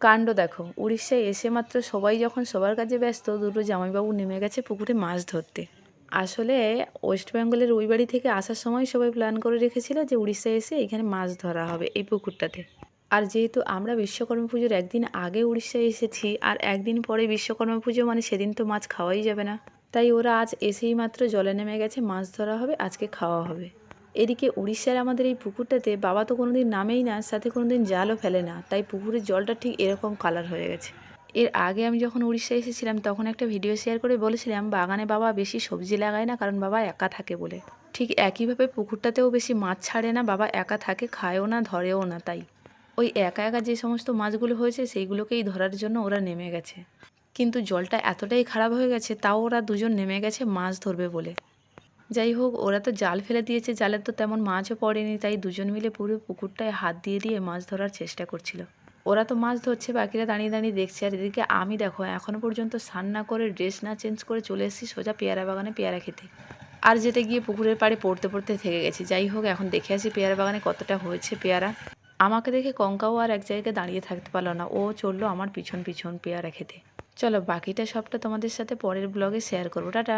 কাণ্ড দেখো, উড়িষ্যায় এসে মাত্র সবাই যখন সবার কাজে ব্যস্ত, দুটো জামাইবাবু নেমে গেছে পুকুরে মাছ ধরতে। আসলে ওয়েস্ট বেঙ্গলের ওই বাড়ি থেকে আসার সময় সবাই প্ল্যান করে রেখেছিল যে উড়িষ্যায় এসে এখানে মাছ ধরা হবে এই পুকুরটাতে। আর যেহেতু আমরা বিশ্বকর্মা পুজোর একদিন আগে উড়িষ্যায় এসেছি আর একদিন পরে বিশ্বকর্মা পুজো, মানে সেদিন তো মাছ খাওয়াই যাবে না, তাই ওরা আজ এসেই মাত্র জলে নেমে গেছে, মাছ ধরা হবে, আজকে খাওয়া হবে। এদিকে উড়িষ্যার আমাদের এই পুকুরটাতে বাবা তো কোনোদিন নামেই না, সাথে কোনোদিন জালও ফেলে না, তাই পুকুরের জলটা ঠিক এরকম কালার হয়ে গেছে। এর আগে আমি যখন উড়িষ্যায় এসেছিলাম তখন একটা ভিডিও শেয়ার করে বলেছিলাম বাগানে বাবা বেশি সবজি লাগায় না, কারণ বাবা একা থাকে বলে। ঠিক একইভাবে পুকুরটাতেও বেশি মাছ ছাড়ে না, বাবা একা থাকে, খায়ও না, ধরেও না, তাই ওই একা একা যে সমস্ত মাছগুলো হয়েছে সেইগুলোকেই ধরার জন্য ওরা নেমে গেছে। কিন্তু জলটা এতটাই খারাপ হয়ে গেছে, তাও ওরা দুজন নেমে গেছে মাছ ধরবে বলে। যাই হোক, ওরা তো জাল ফেলে দিয়েছে, জালে তো তেমন মাছও পড়েনি, তাই দুজন মিলে পুরো পুকুরটায় হাত দিয়ে দিয়ে মাছ ধরার চেষ্টা করছিল। ওরা তো মাছ ধরছে, বাকিরা দাঁড়িয়ে দাঁড়িয়ে দেখছে। আর এদিকে আমি দেখো এখনও পর্যন্ত স্নান না করে, ড্রেস না চেঞ্জ করে চলে এসেছি সোজা পেয়ারা বাগানে পেয়ারা খেতে। আর যেতে গিয়ে পুকুরের পাড়ে পড়তে পড়তে থেকে গেছি। যাই হোক, এখন দেখে আসি পেয়ারা বাগানে কতটা হয়েছে পেয়ারা। আমাকে দেখে কঙ্কাও আর এক জায়গায় দাঁড়িয়ে থাকতে পারলো না, ও চললো আমার পিছন পিছন পেয়ারা খেতে। চলো বাকিটা সবটা তোমাদের সাথে পরের ব্লগে শেয়ার করবো। টাটা।